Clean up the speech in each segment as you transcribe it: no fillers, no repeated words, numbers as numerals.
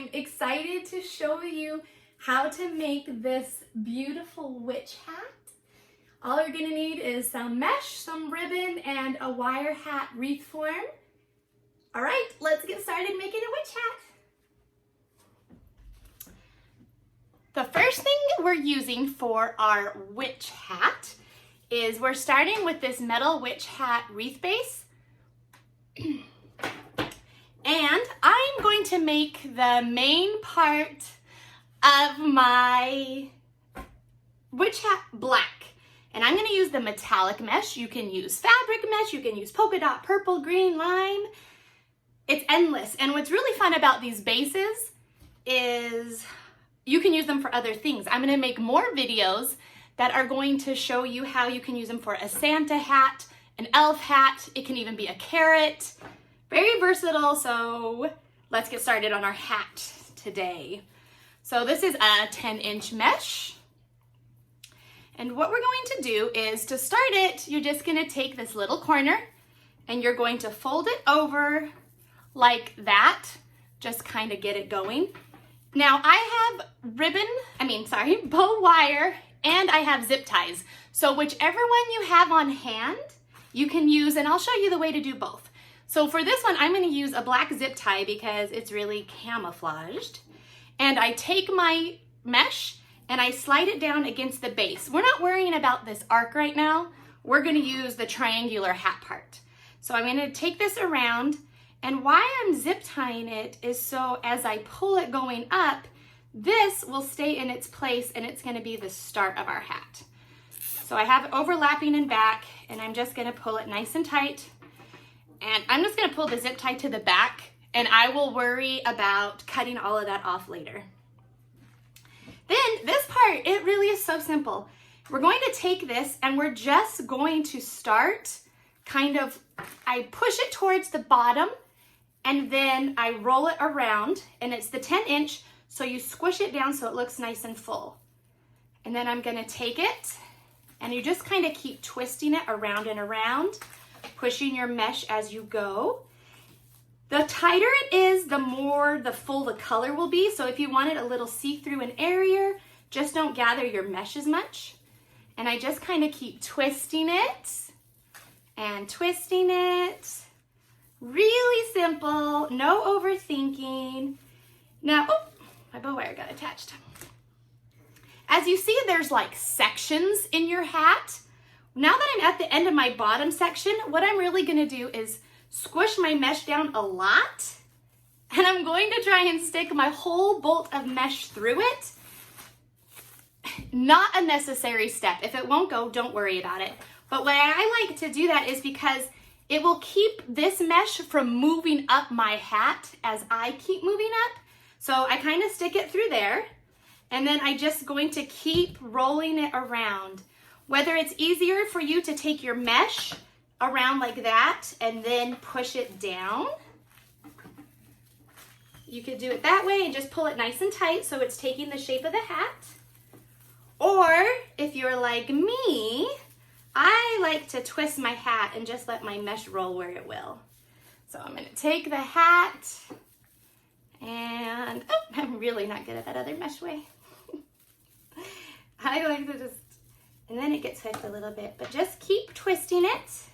I'm excited to show you how to make this beautiful witch hat. All you're gonna need is some mesh, some ribbon, and a wire hat wreath form. All right, let's get started making a witch hat. The first thing we're using for our witch hat is we're starting with this metal witch hat wreath base. And I'm going to make the main part of my witch hat black. And I'm gonna use the metallic mesh. You can use fabric mesh, you can use polka dot, purple, green, lime. It's endless. And what's really fun about these bases is you can use them for other things. I'm gonna make more videos that are going to show you how you can use them for a Santa hat, an elf hat, it can even be a carrot. Very versatile, so let's get started on our hat today. So this is a 10-inch mesh. And what we're going to do is, to start it, you're just gonna take this little corner and you're going to fold it over like that. Just kind of get it going. Now I have bow wire, and I have zip ties. So whichever one you have on hand, you can use, and I'll show you the way to do both. So for this one, I'm gonna use a black zip tie because it's really camouflaged. And I take my mesh and I slide it down against the base. We're not worrying about this arc right now. We're gonna use the triangular hat part. So I'm gonna take this around, and why I'm zip tying it is so as I pull it going up, this will stay in its place and it's gonna be the start of our hat. So I have it overlapping in back, and I'm just gonna pull it nice and tight. And I'm just gonna pull the zip tie to the back, and I will worry about cutting all of that off later. Then this part, it really is so simple. We're going to take this and we're just going to start I push it towards the bottom and then I roll it around, and it's the 10-inch, so you squish it down so it looks nice and full. And then I'm gonna take it and you just kind of keep twisting it around and around, pushing your mesh as you go. The tighter it is, the full the color will be. So if you want it a little see-through and airier, just don't gather your mesh as much. And I just kind of keep twisting it and twisting it. Really simple, no overthinking. Now, my bow wire got attached. As you see, there's like sections in your hat. Now that I'm at the end of my bottom section, what I'm really gonna do is squish my mesh down a lot, and I'm going to try and stick my whole bolt of mesh through it. Not a necessary step. If it won't go, don't worry about it. But why I like to do that is because it will keep this mesh from moving up my hat as I keep moving up. So I kind of stick it through there, and then I just going to keep rolling it around. Whether it's easier for you to take your mesh around like that and then push it down, you could do it that way and just pull it nice and tight so it's taking the shape of the hat. Or if you're like me, I like to twist my hat and just let my mesh roll where it will. So I'm gonna take the hat and, I'm really not good at that other mesh way. I like to just, and then it gets hooked a little bit, but just keep twisting it.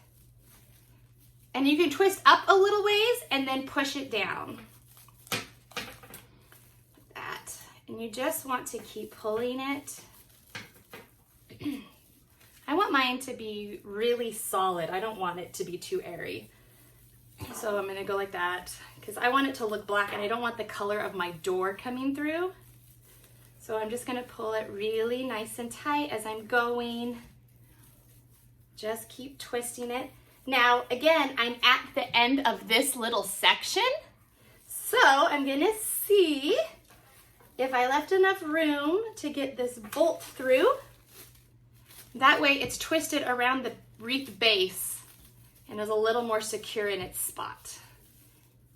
And you can twist up a little ways and then push it down. That. And you just want to keep pulling it. I want mine to be really solid. I don't want it to be too airy. So I'm gonna go like that because I want it to look black and I don't want the color of my door coming through. So I'm just gonna pull it really nice and tight as I'm going. Just keep twisting it. Now, again, I'm at the end of this little section. So I'm gonna see if I left enough room to get this bolt through. That way it's twisted around the wreath base and is a little more secure in its spot.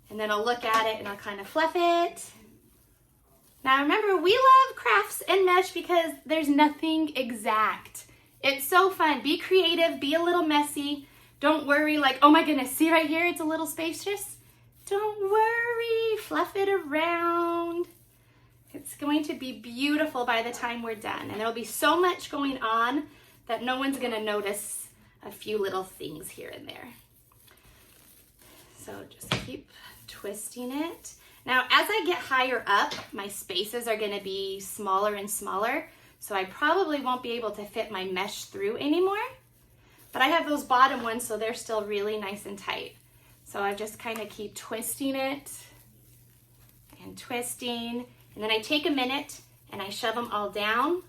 And then I'll look at it and I'll kind of fluff it. Now remember, we love crafts and mesh because there's nothing exact. It's so fun. Be creative, be a little messy. Don't worry like, oh my goodness, see right here, it's a little spacious. Don't worry, fluff it around. It's going to be beautiful by the time we're done. And there'll be so much going on that no one's gonna notice a few little things here and there. So just keep twisting it. Now, as I get higher up, my spaces are gonna be smaller and smaller, so I probably won't be able to fit my mesh through anymore. But I have those bottom ones, so they're still really nice and tight. So I just kind of keep twisting it and twisting. And then I take a minute and I shove them all down.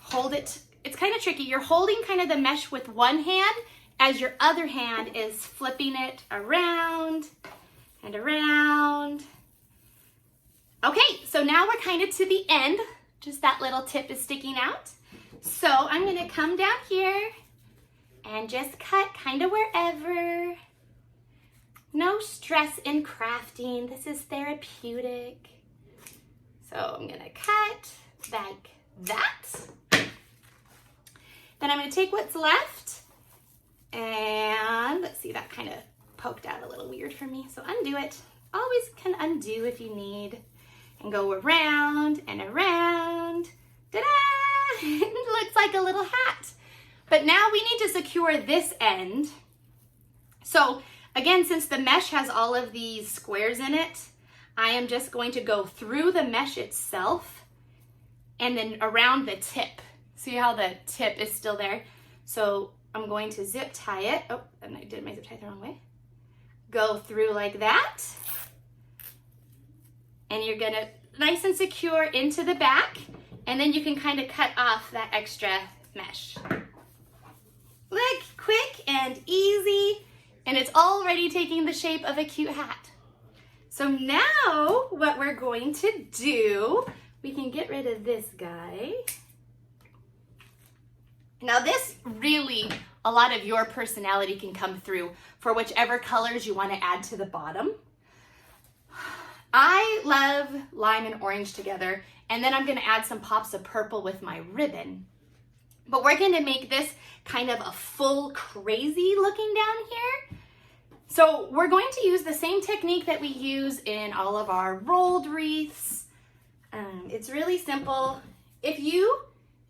Hold it. It's kind of tricky. You're holding kind of the mesh with one hand as your other hand is flipping it around and around. Okay, so now we're kind of to the end. Just that little tip is sticking out. So I'm gonna come down here and just cut kind of wherever. No stress in crafting. This is therapeutic. So I'm gonna cut like that. Then I'm gonna take what's left and let's see, that kind of poked out a little weird for me. So undo it. Always can undo if you need. And go around and around. Ta-da! It looks like a little hat. But now we need to secure this end. So again, since the mesh has all of these squares in it, I am just going to go through the mesh itself and then around the tip. See how the tip is still there? So I'm going to zip tie it. Oh, and I did my zip tie the wrong way. Go through like that. And you're gonna nice and secure into the back, and then you can kind of cut off that extra mesh. Look, quick and easy, and it's already taking the shape of a cute hat. So now what we're going to do, we can get rid of this guy. Now this really, a lot of your personality can come through for whichever colors you want to add to the bottom. I love lime and orange together, and then I'm gonna add some pops of purple with my ribbon. But we're gonna make this kind of a full crazy looking down here. So we're going to use the same technique that we use in all of our rolled wreaths. It's really simple. If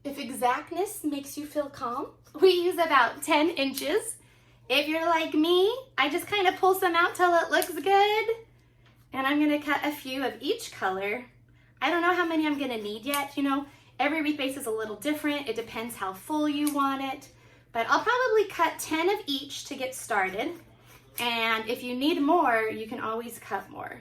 exactness makes you feel calm, we use about 10 inches. If you're like me, I just kind of pull some out till it looks good. And I'm gonna cut a few of each color. I don't know how many I'm gonna need yet. You know, every wreath base is a little different. It depends how full you want it. But I'll probably cut 10 of each to get started. And if you need more, you can always cut more.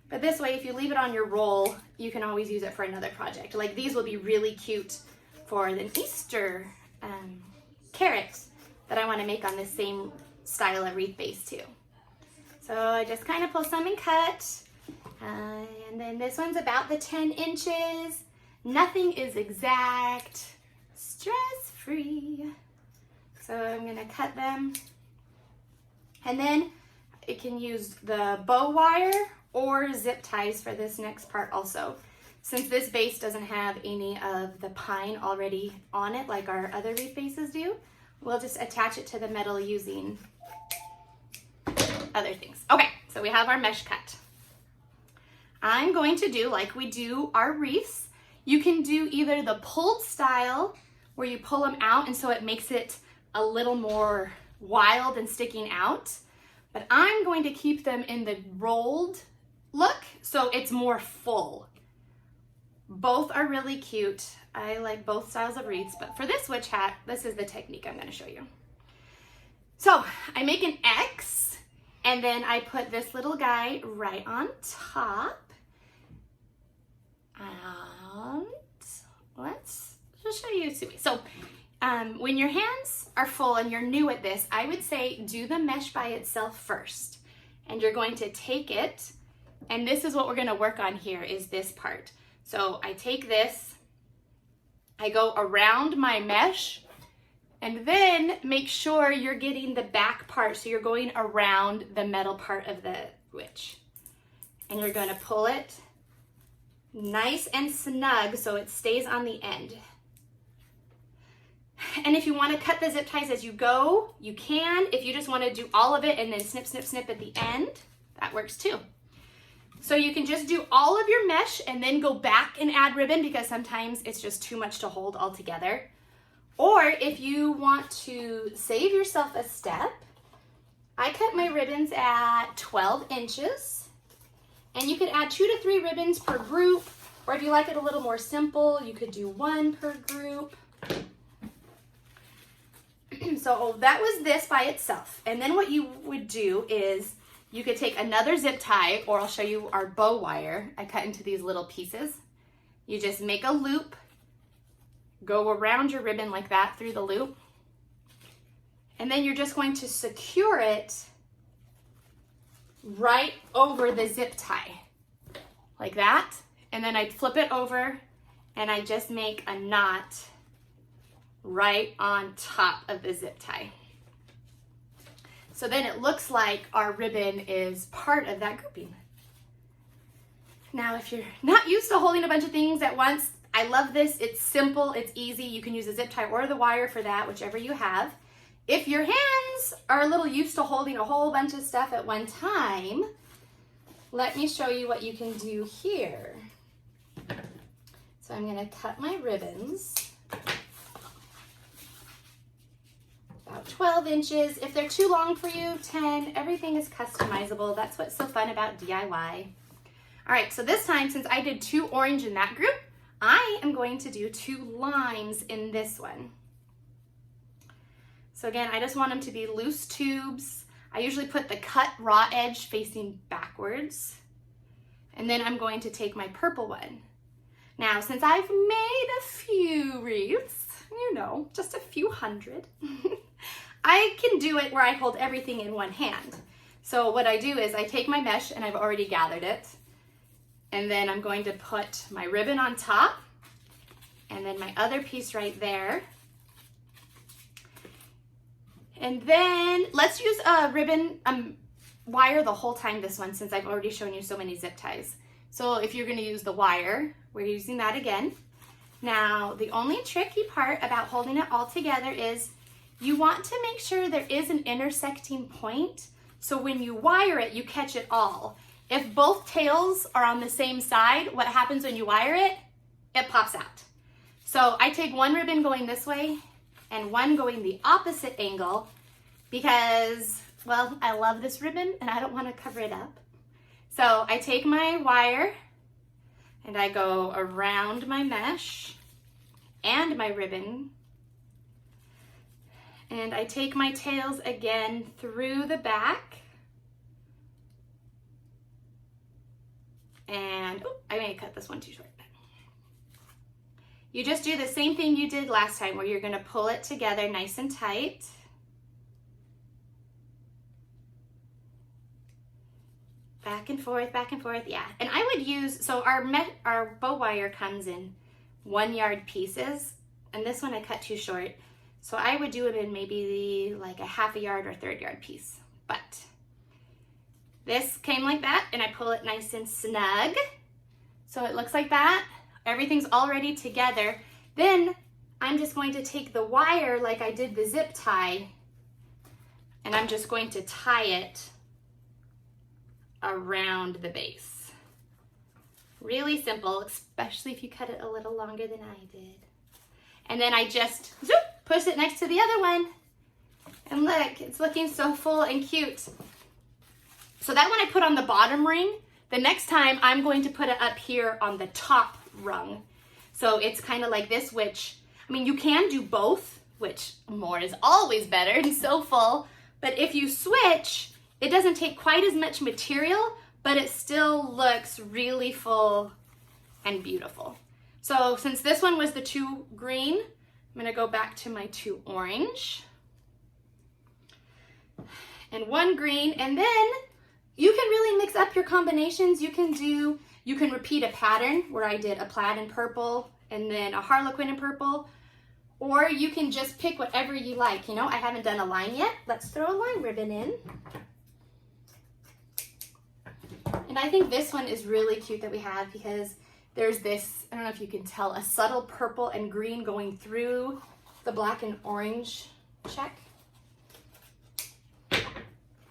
But this way, if you leave it on your roll, you can always use it for another project. Like these will be really cute for an Easter carrot that I wanna make on this same style of wreath base too. So I just kind of pull some and cut. And then this one's about the 10 inches. Nothing is exact, stress-free. So I'm gonna cut them. And then it can use the bow wire or zip ties for this next part also. Since this base doesn't have any of the pine already on it like our other wreath bases do, we'll just attach it to the metal using other things. Okay, so we have our mesh cut. I'm going to do like we do our wreaths. You can do either the pulled style where you pull them out and so it makes it a little more wild and sticking out, but I'm going to keep them in the rolled look so it's more full. Both are really cute. I like both styles of wreaths, but for this witch hat, this is the technique I'm going to show you. So I make an X. And then I put this little guy right on top. And let's just show you two ways. So when your hands are full and you're new at this, I would say do the mesh by itself first. And you're going to take it, and this is what we're gonna work on here is this part. So I take this, I go around my mesh, and then make sure you're getting the back part. So you're going around the metal part of the witch. And you're gonna pull it nice and snug so it stays on the end. And if you wanna cut the zip ties as you go, you can. If you just wanna do all of it and then snip, snip, snip at the end, That works too. So you can just do all of your mesh and then go back and add ribbon because sometimes it's just too much to hold all together. Or if you want to save yourself a step, I cut my ribbons at 12 inches. And you could add 2 to 3 ribbons per group. Or if you like it a little more simple, you could do 1 per group. So that was this by itself. And then what you would do is you could take another zip tie, or I'll show you our bow wire. I cut into these little pieces. You just make a loop, go around your ribbon like that through the loop, and then you're just going to secure it right over the zip tie, like that. And then I'd flip it over and I just make a knot right on top of the zip tie. So then it looks like our ribbon is part of that grouping. Now, if you're not used to holding a bunch of things at once, I love this. It's simple, it's easy. You can use a zip tie or the wire for that, whichever you have. If your hands are a little used to holding a whole bunch of stuff at one time, let me show you what you can do here. So I'm gonna cut my ribbons. About 12 inches. If they're too long for you, 10. Everything is customizable. That's what's so fun about DIY. All right, so this time, since I did 2 orange in that group, I am going to do 2 limes in this one. So again, I just want them to be loose tubes. I usually put the cut raw edge facing backwards. And then I'm going to take my purple one. Now, since I've made a few wreaths, you know, just a few hundred, I can do it where I hold everything in one hand. So what I do is I take my mesh, and I've already gathered it, and then I'm going to put my ribbon on top, and then my other piece right there. And then let's use a ribbon wire the whole time this one, since I've already shown you so many zip ties. So if you're going to use the wire, we're using that again. Now, the only tricky part about holding it all together is you want to make sure there is an intersecting point, so when you wire it, you catch it all. If both tails are on the same side, what happens when you wire it? It pops out. So I take one ribbon going this way and one going the opposite angle because, well, I love this ribbon and I don't want to cover it up. So I take my wire and I go around my mesh and my ribbon, and I take my tails again through the back, and I may cut this one too short. You just do the same thing you did last time, where you're going to pull it together nice and tight. Back and forth, yeah. And I would use, so our bow wire comes in 1 yard pieces, and this one I cut too short. So I would do it in maybe like a 1/2 yard or 1/3 yard piece. But this came like that, and I pull it nice and snug. So it looks like that. Everything's already together. Then I'm just going to take the wire like I did the zip tie, and I'm just going to tie it around the base. Really simple, especially if you cut it a little longer than I did. And then I just zoop, push it next to the other one. And look, it's looking so full and cute. So that one I put on the bottom ring. The next time I'm going to put it up here on the top rung. So it's kind of like this, which, I mean, you can do both, which more is always better and so full. But if you switch, it doesn't take quite as much material, but it still looks really full and beautiful. So since this one was the 2 green, I'm gonna go back to my 2 orange and 1 green, and then you can really mix up your combinations. You can repeat a pattern where I did a plaid in purple and then a harlequin in purple, or you can just pick whatever you like. You know, I haven't done a line yet. Let's throw a line ribbon in. And I think this one is really cute that we have, because there's this, I don't know if you can tell, a subtle purple and green going through the black and orange check.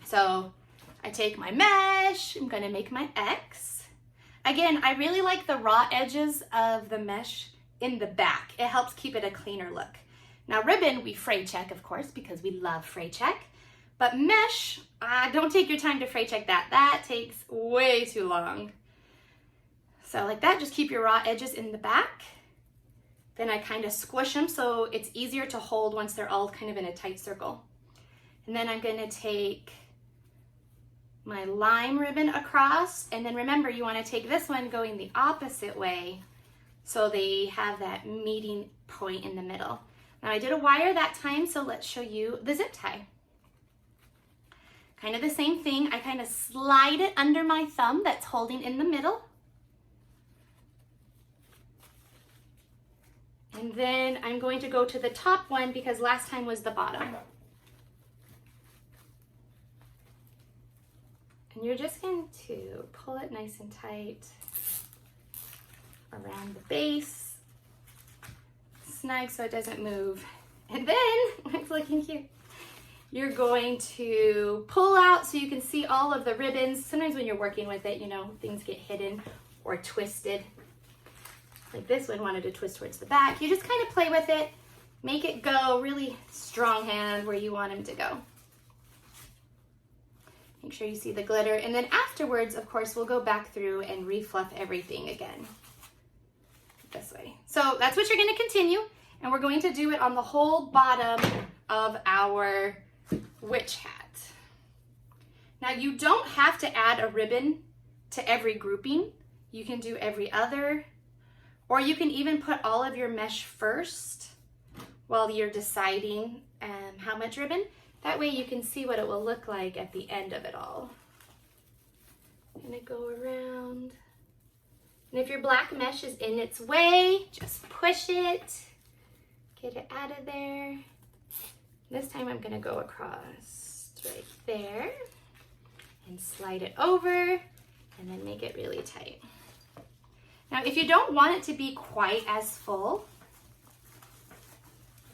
So I take my mesh, I'm gonna make my X. Again, I really like the raw edges of the mesh in the back. It helps keep it a cleaner look. Now ribbon, we fray check, of course, because we love fray check. But mesh, don't take your time to fray check that. That takes way too long. So like that, just keep your raw edges in the back. Then I kind of squish them so it's easier to hold once they're all kind of in a tight circle. And then I'm gonna take my lime ribbon across, and then remember you want to take this one going the opposite way so they have that meeting point in the middle. Now I did a wire that time, so let's show you the zip tie. Kind of the same thing. I kind of slide it under my thumb that's holding in the middle. And then I'm going to go to the top one because last time was the bottom. And you're just going to pull it nice and tight around the base, snug so it doesn't move. And then, it's looking cute, you're going to pull out so you can see all of the ribbons. Sometimes when you're working with it, you know, things get hidden or twisted. Like this one wanted to twist towards the back. You just kind of play with it, make it go really strong hand where you want them to go. Make sure you see the glitter. And then afterwards, of course, we'll go back through and refluff everything again. This way. So that's what you're going to continue. And we're going to do it on the whole bottom of our witch hat. Now you don't have to add a ribbon to every grouping. You can do every other, or you can even put all of your mesh first while you're deciding how much ribbon. That way you can see what it will look like at the end of it all. I'm gonna go around. And if your black mesh is in its way, just push it, get it out of there. This time I'm gonna go across right there and slide it over and then make it really tight. Now, if you don't want it to be quite as full,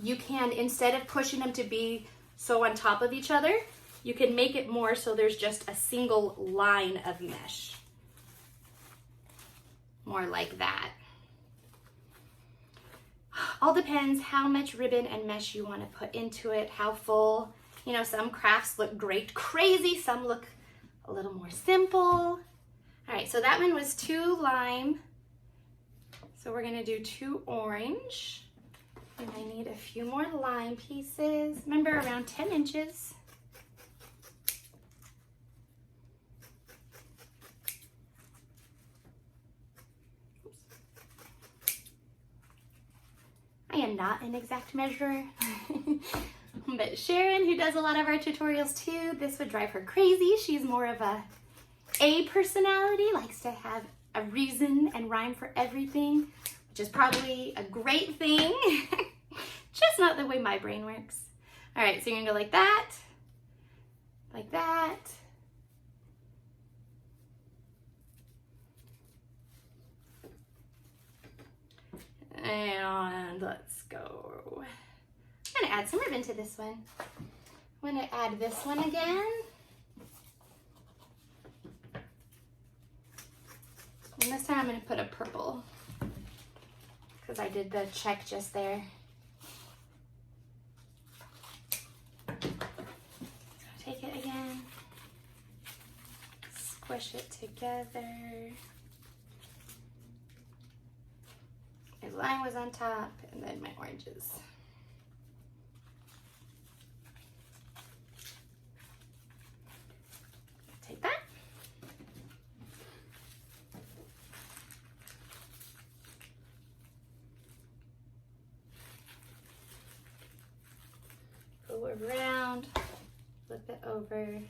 you can, instead of pushing them to be so on top of each other, you can make it more so there's just a single line of mesh. More like that. All depends how much ribbon and mesh you want to put into it, how full. You know, some crafts look great, crazy, some look a little more simple. All right, so that one was 2 lime. So we're gonna do 2 orange. And I need a few more lime pieces. Remember, around 10 inches. Oops. I am not an exact measurer. But Sharon, who does a lot of our tutorials too, this would drive her crazy. She's more of a personality, likes to have a reason and rhyme for everything, which is probably a great thing. Just not the way my brain works. All right, so you're gonna go like that, like that. And let's go. I'm gonna add some ribbon to this one. I'm gonna add this one again. And this time I'm gonna put a purple because I did the check just there. So take it again, squish it together. My lime was on top, and then my oranges. Take that. Go around, flip it over.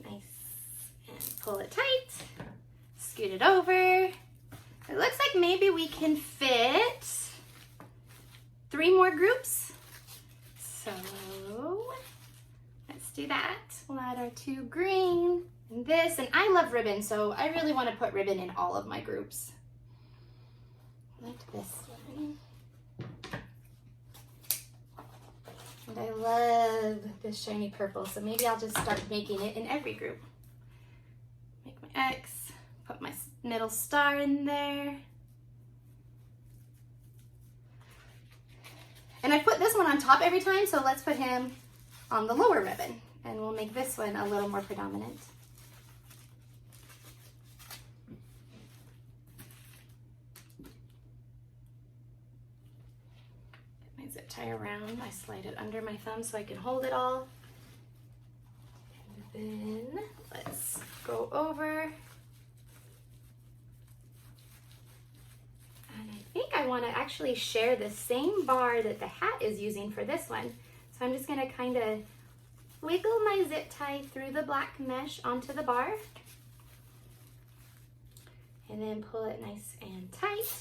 Nice. And pull it tight. Scoot it over. It looks like maybe we can fit 3 more groups. So let's do that. We'll add our 2 green and this. And I love ribbon, so I really want to put ribbon in all of my groups. Like this one. And I love this shiny purple, so maybe I'll just start making it in every group. Make my X, put my middle star in there. And I put this one on top every time, so let's put him on the lower ribbon. And we'll make this one a little more predominant. Get my zip tie around. I slide it under my thumb so I can hold it all. And then let's go over. And I think I want to actually share the same bar that the hat is using for this one. So I'm just going to kind of wiggle my zip tie through the black mesh onto the bar. And then pull it nice and tight.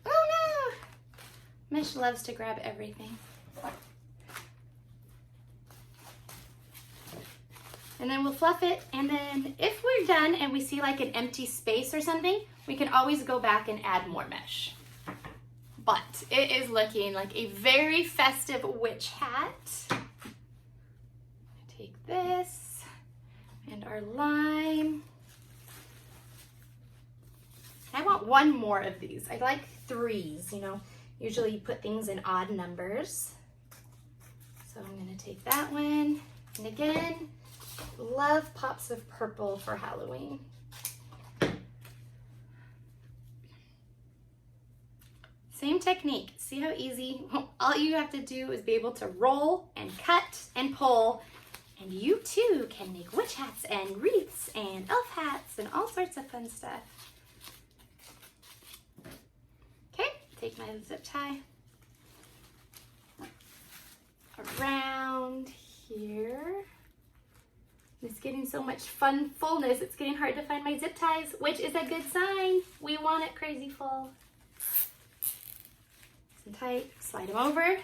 Oh no! Mesh loves to grab everything. And then we'll fluff it, and then if we're done and we see like an empty space or something, we can always go back and add more mesh. But it is looking like a very festive witch hat. Take this and our lime. I want one more of these. I like threes, you know. Usually you put things in odd numbers. So I'm gonna take that one, and again, love pops of purple for Halloween. Same technique. See how easy? All you have to do is be able to roll and cut and pull, and you too can make witch hats and wreaths and elf hats and all sorts of fun stuff. Okay, take my zip tie around here. It's getting so much fun fullness, it's getting hard to find my zip ties, which is a good sign. We want it crazy full. Nice and tight, slide them over. And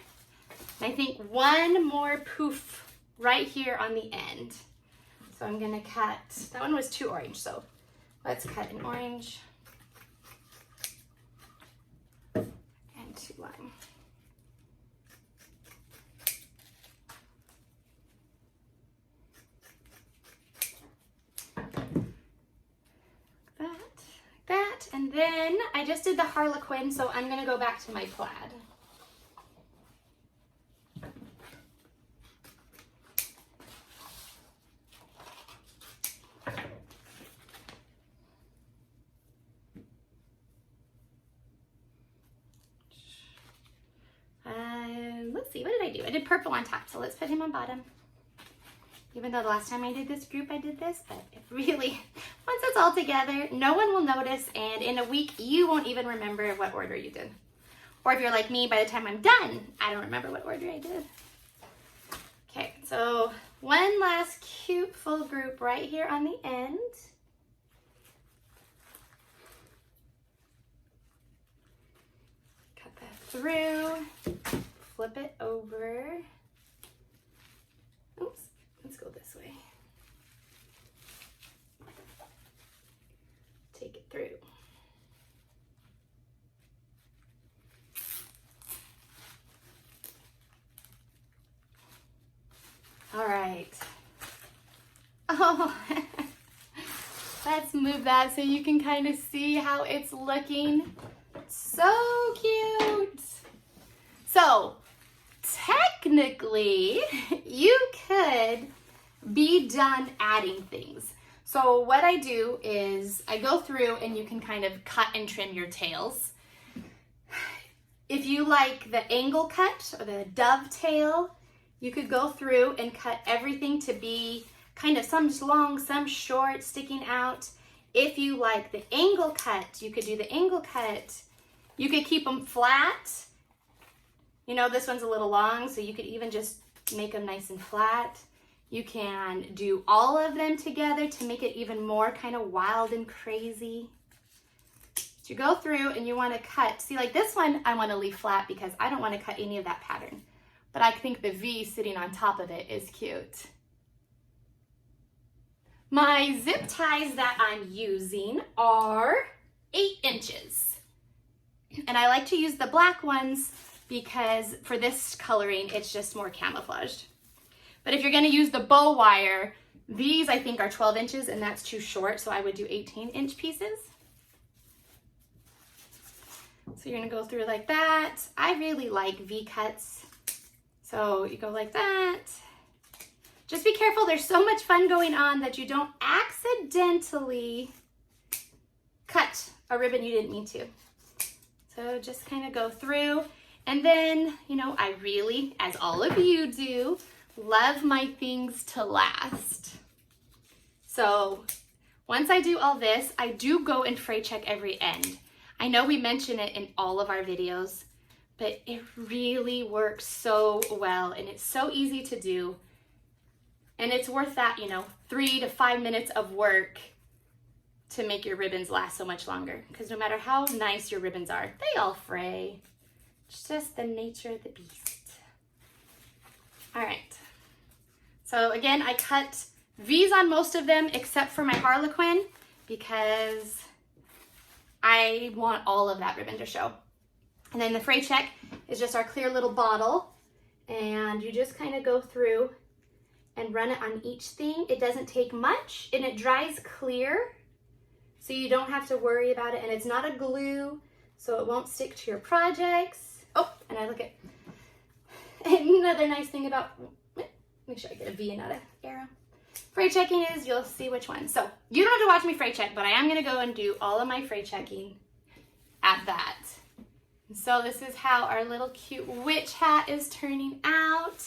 I think one more poof right here on the end. So I'm gonna cut, that one was too orange, so let's cut an orange and 2 lime. And then I just did the Harlequin, so I'm gonna go back to my plaid. Let's see, what did I do? I did purple on top, so let's put him on bottom. Even though the last time I did this group, I did this, but it really, once it's all together, no one will notice, and in a week, you won't even remember what order you did. Or if you're like me, by the time I'm done, I don't remember what order I did. Okay, so one last cute full group right here on the end. Cut that through, flip it over. Oops. Let's go this way. Take it through. All right. Oh, let's move that so you can kind of see how it's looking. So cute. So, technically, you could be done adding things. So what I do is I go through and you can kind of cut and trim your tails. If you like the angle cut or the dovetail, you could go through and cut everything to be kind of some long, some short, sticking out. If you like the angle cut, you could do the angle cut. You could keep them flat. You know, this one's a little long, so you could even just make them nice and flat. You can do all of them together to make it even more kind of wild and crazy. So you go through and you want to cut. See, like this one, I want to leave flat because I don't want to cut any of that pattern. But I think the V sitting on top of it is cute. My zip ties that I'm using are 8 inches. And I like to use the black ones because for this coloring, it's just more camouflaged. But if you're gonna use the bow wire, these I think are 12 inches and that's too short, so I would do 18-inch pieces. So you're gonna go through like that. I really like V-cuts. So you go like that. Just be careful, there's so much fun going on that you don't accidentally cut a ribbon you didn't mean to. So just kind of go through. And then, you know, I really, as all of you do, love my things to last. So once I do all this, I do go and fray check every end. I know we mention it in all of our videos, but it really works so well and it's so easy to do. And it's worth that, you know, 3 to 5 minutes of work to make your ribbons last so much longer. Because no matter how nice your ribbons are, they all fray. It's just the nature of the beast. All right. So again, I cut V's on most of them except for my Harlequin because I want all of that ribbon to show. And then the fray check is just our clear little bottle. And you just kind of go through and run it on each thing. It doesn't take much and it dries clear, so you don't have to worry about it. And it's not a glue, so it won't stick to your projects. Oh, and I look at another nice thing about, make sure I get a V and not an arrow. Fray checking is, you'll see which one. So you don't have to watch me fray check, but I am gonna go and do all of my fray checking at that. So this is how our little cute witch hat is turning out.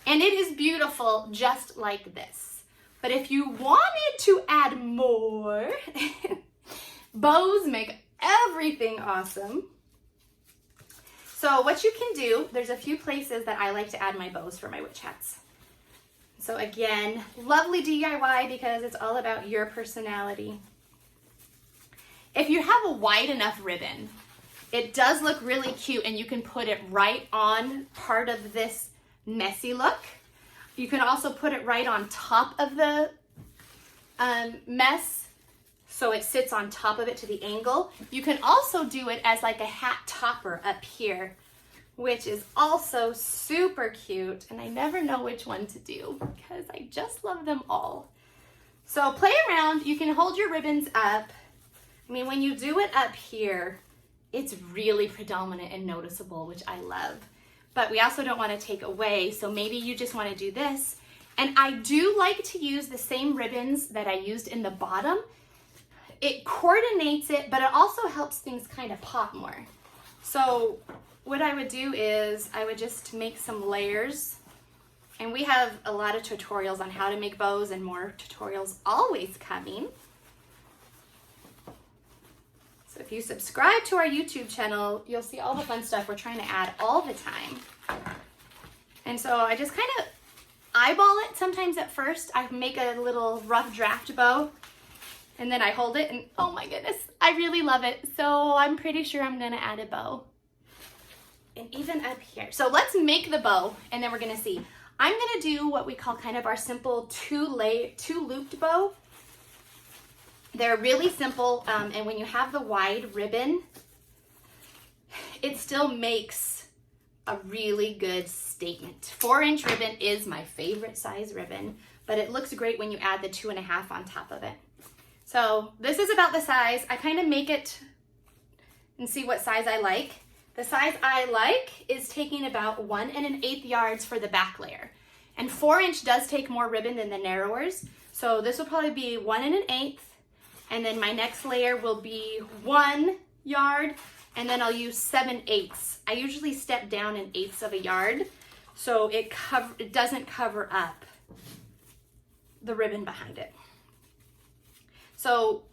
And it is beautiful just like this. But if you wanted to add more, bows make everything awesome. So what you can do, there's a few places that I like to add my bows for my witch hats. So again, lovely DIY because it's all about your personality. If you have a wide enough ribbon, it does look really cute and you can put it right on part of this messy look. You can also put it right on top of the mess so it sits on top of it to the angle. You can also do it as like a hat topper up here, which is also super cute, and I never know which one to do because I just love them all. So play around. You can hold your ribbons up. I mean, when you do it up here, it's really predominant and noticeable, which I love. But we also don't want to take away, so maybe you just want to do this. And I do like to use the same ribbons that I used in the bottom. It coordinates it, but it also helps things kind of pop more. So what I would do is I would just make some layers. And we have a lot of tutorials on how to make bows and more tutorials always coming. So if you subscribe to our YouTube channel, you'll see all the fun stuff we're trying to add all the time. And so I just kind of eyeball it sometimes at first. I make a little rough draft bow and then I hold it and oh my goodness, I really love it. So I'm pretty sure I'm gonna add a bow. And even up here. So let's make the bow and then we're gonna see. I'm gonna do what we call kind of our simple two looped bow. They're really simple, and when you have the wide ribbon, it still makes a really good statement. 4-inch ribbon is my favorite size ribbon, but it looks great when you add the 2.5 on top of it. So this is about the size. I kind of make it and see what size I like. The size I like is taking about 1 1/8 yards for the back layer. And 4-inch does take more ribbon than the narrowers. So this will probably be 1 1/8. And then my next layer will be 1 yard, and then I'll use 7/8. I usually step down 1/8 of a yard, so it doesn't cover up the ribbon behind it. So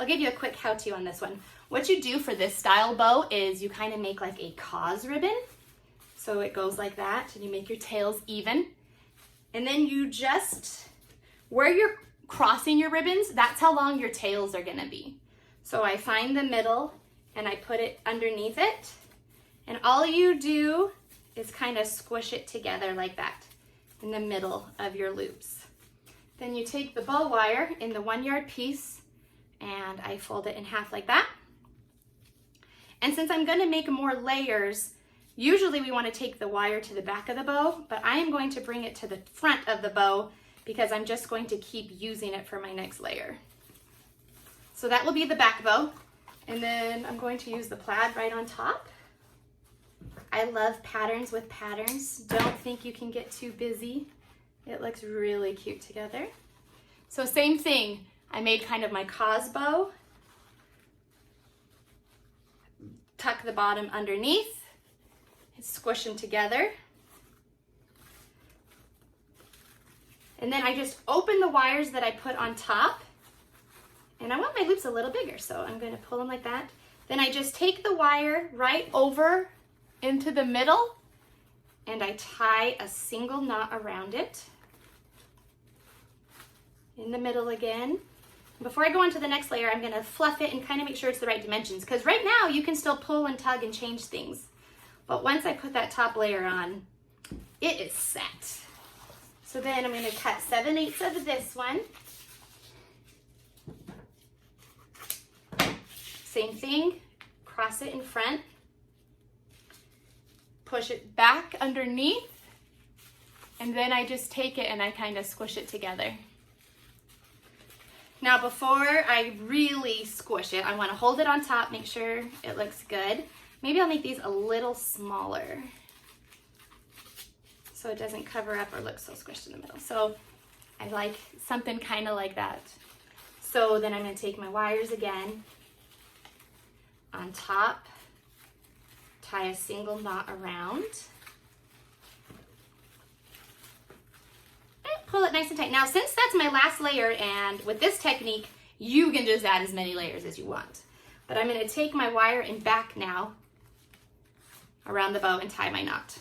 I'll give you a quick how-to on this one. What you do for this style bow is you kind of make like a cause ribbon. So it goes like that, and you make your tails even. And then you just, where you're crossing your ribbons, that's how long your tails are gonna be. So I find the middle and I put it underneath it, and all you do is kind of squish it together like that in the middle of your loops. Then you take the bow wire in the 1 yard piece and I fold it in half like that. And since I'm gonna make more layers, usually we wanna take the wire to the back of the bow, but I am going to bring it to the front of the bow because I'm just going to keep using it for my next layer. So that will be the back bow. And then I'm going to use the plaid right on top. I love patterns with patterns. Don't think you can get too busy. It looks really cute together. So same thing, I made kind of my cause bow. Tuck the bottom underneath, and squish them together. And then I just open the wires that I put on top. And I want my loops a little bigger, so I'm gonna pull them like that. Then I just take the wire right over into the middle and I tie a single knot around it. In the middle again. Before I go on to the next layer, I'm gonna fluff it and kind of make sure it's the right dimensions, because right now you can still pull and tug and change things. But once I put that top layer on, it is set. So then I'm gonna cut 7/8 of this one. Same thing, cross it in front, push it back underneath, and then I just take it and I kind of squish it together. Now before I really squish it, I want to hold it on top, make sure it looks good. Maybe I'll make these a little smaller so it doesn't cover up or look so squished in the middle. So I like something kind of like that. So then I'm going to take my wires again, on top, tie a single knot around, and pull it nice and tight. Now, since that's my last layer, and with this technique, you can just add as many layers as you want. But I'm gonna take my wire and back now around the bow and tie my knot.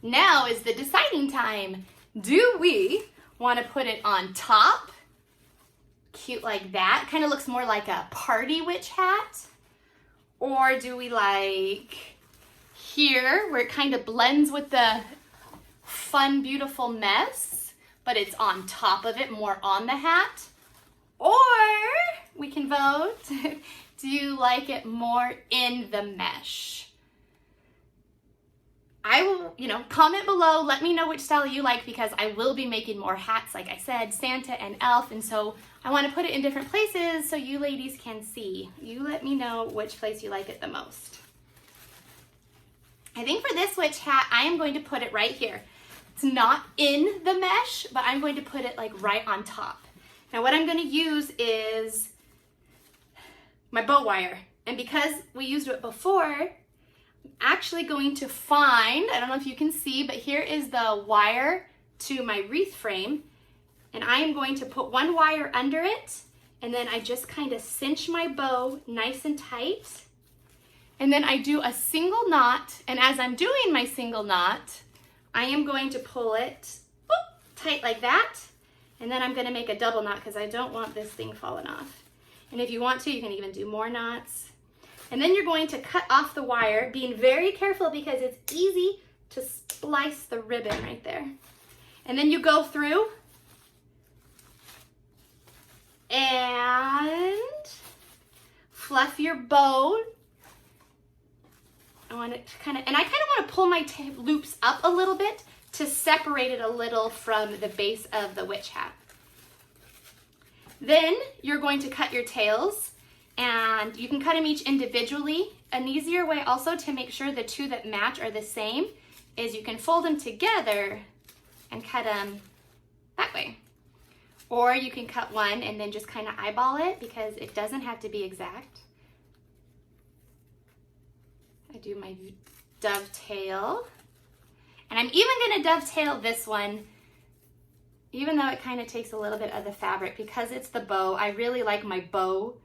Now is the deciding time. Do we wanna put it on top? Cute like that, kind of looks more like a party witch hat. Or do we like here where it kind of blends with the fun, beautiful mess, but it's on top of it, more on the hat? Or we can vote, do you like it more in the mesh? I will, comment below, let me know which style you like, because I will be making more hats, like I said, Santa and Elf, and so I want to put it in different places so you ladies can see. You let me know which place you like it the most. I think for this witch hat, I am going to put it right here. It's not in the mesh, but I'm going to put it like right on top. Now what I'm going to use is my bow wire. And because we used it before, I'm actually going to find, I don't know if you can see, but here is the wire to my wreath frame. And I am going to put one wire under it, and then I just kind of cinch my bow nice and tight. And then I do a single knot, and as I'm doing my single knot, I am going to pull it tight like that, and then I'm gonna make a double knot because I don't want this thing falling off. And if you want to, you can even do more knots. And then you're going to cut off the wire, being very careful because it's easy to splice the ribbon right there. And then you go through and fluff your bow. I want it to kind of want to pull my loops up a little bit to separate it a little from the base of the witch hat. Then you're going to cut your tails, and you can cut them each individually. An easier way also to make sure the two that match are the same is you can fold them together and cut them that way. Or you can cut one and then just kind of eyeball it because it doesn't have to be exact. I do my dovetail. And I'm even going to dovetail this one, even though it kind of takes a little bit of the fabric, because it's the bow. I really like my bow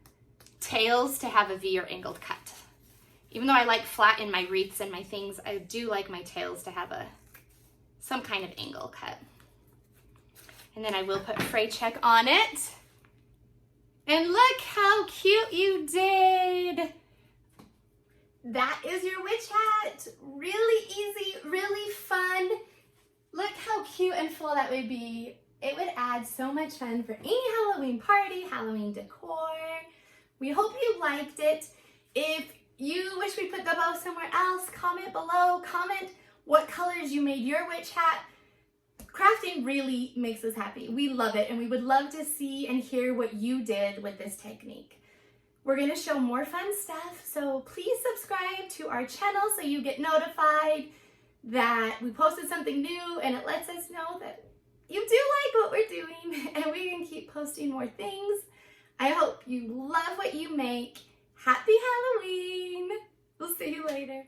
tails to have a V or angled cut. Even though I like flat in my wreaths and my things, I do like my tails to have some kind of angle cut. And then I will put fray check on it. And look how cute you did. That is your witch hat. Really easy, really fun. Look how cute and full that would be. It would add so much fun for any Halloween party, Halloween decor. We hope you liked it. If you wish we put the bow somewhere else, comment below. Comment what colors you made your witch hat. Crafting really makes us happy. We love it, and we would love to see and hear what you did with this technique. We're gonna show more fun stuff, so please subscribe to our channel so you get notified that we posted something new, and it lets us know that you do like what we're doing, and we can keep posting more things. I hope you love what you make. Happy Halloween! We'll see you later.